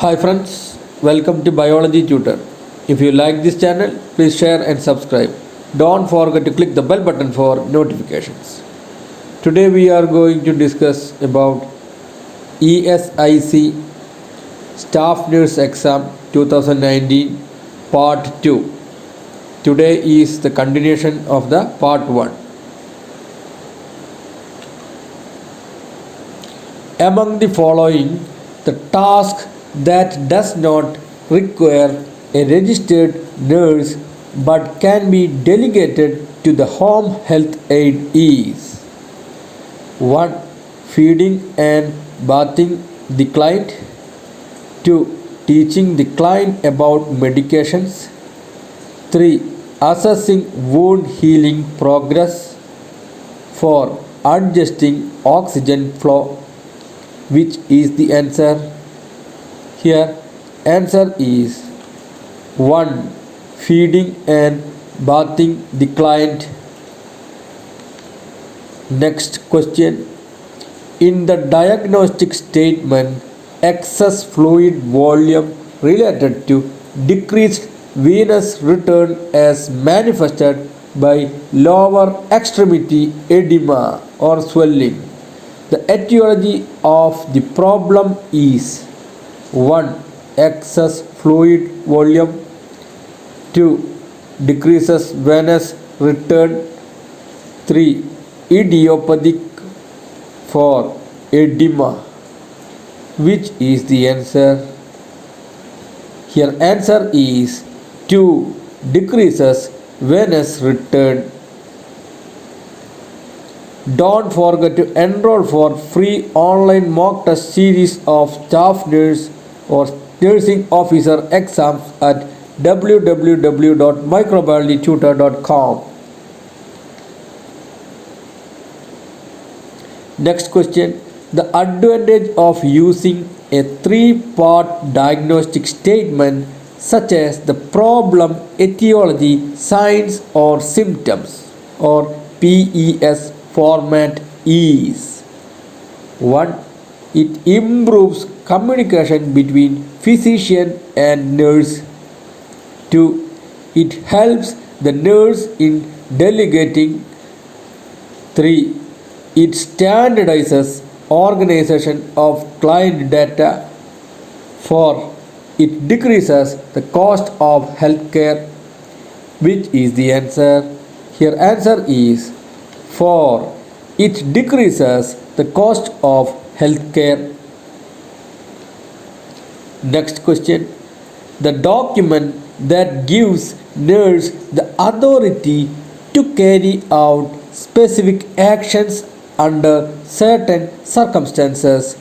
Hi friends, welcome to Biology Tutor. If you like this channel, please share and subscribe. Don't forget to click the bell button for notifications. Today we are going to discuss about ESIC Staff Nurse Exam 2019 Part 2. Today is the continuation of the Part 1. Among the following, the task that does not require a registered nurse but can be delegated to the home health aide is 1. Feeding and bathing the client, 2. Teaching the client about medications, 3. Assessing wound healing progress, 4. Adjusting oxygen flow. Which is the answer? Here answer is 1. Feeding and bathing the client. Next question. In the diagnostic statement, excess fluid volume related to decreased venous return as manifested by lower extremity edema or swelling. The etiology of the problem is 1. Excess fluid volume, 2. Decreases venous return, 3. Idiopathic, 4. Edema. Which is the answer? Here answer is 2. Decreases venous return. Don't forget to enroll for free online mock test series of staff nurse or nursing officer exams at www.microbiologytutor.com. Next question. The advantage of using a three-part diagnostic statement such as the problem, etiology, signs or symptoms or PES format is 1. It improves communication between physician and nurse. 2. It helps the nurse in delegating. 3. It standardizes organization of client data. 4. It decreases the cost of healthcare. Which is the answer? Here answer is 4. It decreases the cost of healthcare. Next question. The document that gives nurse the authority to carry out specific actions under certain circumstances,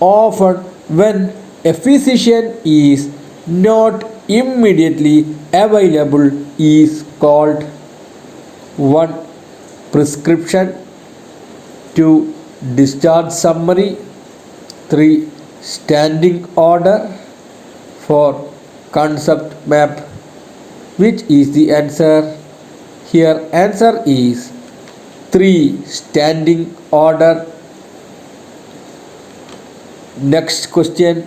often when a physician is not immediately available, is called 1. Prescription, 2. Discharge summary, 3. Standing order, 4. Concept map. Which is the answer? Here answer is 3. Standing order. Next question.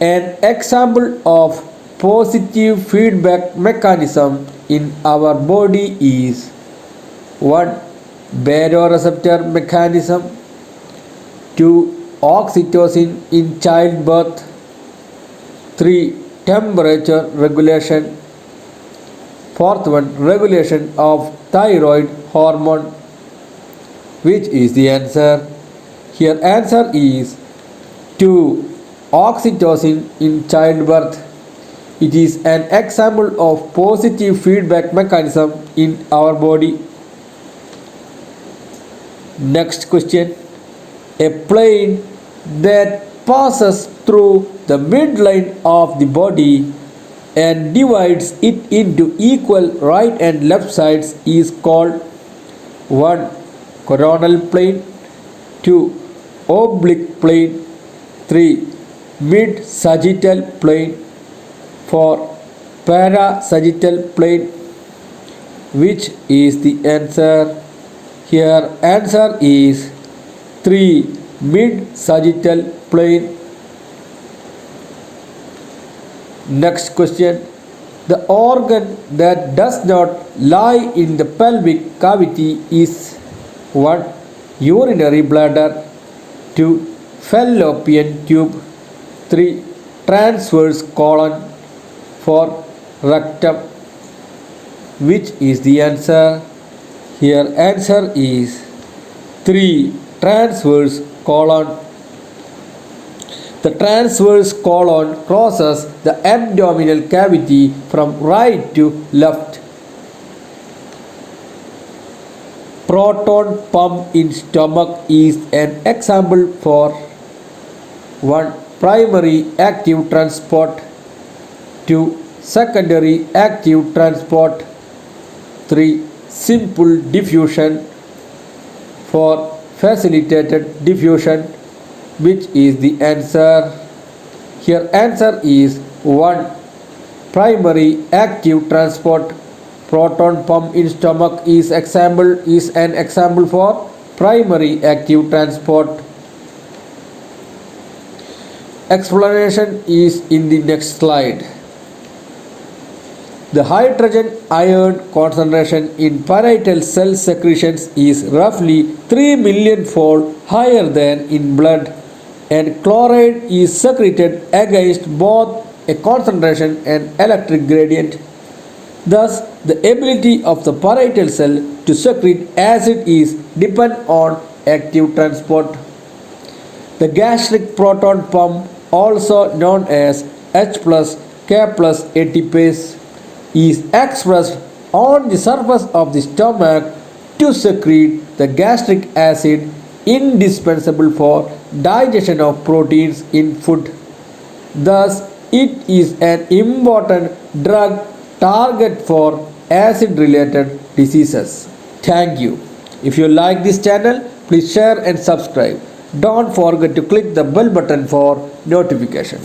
An example of positive feedback mechanism in our body is 1. Baroreceptor mechanism, 2. Oxytocin in childbirth, 3. Temperature regulation, 4th one, regulation of thyroid hormone. Which is the answer? Here answer is 2. Oxytocin in childbirth. It is an example of positive feedback mechanism in our body. Next question. A plane that passes through the midline of the body and divides it into equal right and left sides is called 1. Coronal plane, 2. Oblique plane, 3. Mid-sagittal plane, 4. Parasagittal plane. Which is the answer? Here answer is 3. Mid-sagittal plane. Next question. The organ that does not lie in the pelvic cavity is 1. Urinary bladder, 2. Fallopian tube, 3. Transverse colon, 4. Rectum. Which is the answer? Here answer is 3. Transverse colon. The transverse colon crosses the abdominal cavity from right to left. Proton pump in stomach is an example for 1. Primary active transport, 2. Secondary active transport, 3. Simple diffusion, 4. Facilitated diffusion. Which is the answer? Here answer is 1. Primary active transport. Proton pump in stomach is an example for primary active transport. Explanation is in the next slide. The hydrogen ion concentration in parietal cell secretions is roughly 3 million fold higher than in blood, and chloride is secreted against both a concentration and electric gradient. Thus, the ability of the parietal cell to secrete acid is dependent on active transport. The gastric proton pump, also known as H plus K plus ATPase, is expressed on the surface of the stomach to secrete the gastric acid indispensable for digestion of proteins in food. Thus, it is an important drug target for acid-related diseases. Thank you. If you like this channel, please share and subscribe. Don't forget to click the bell button for notification.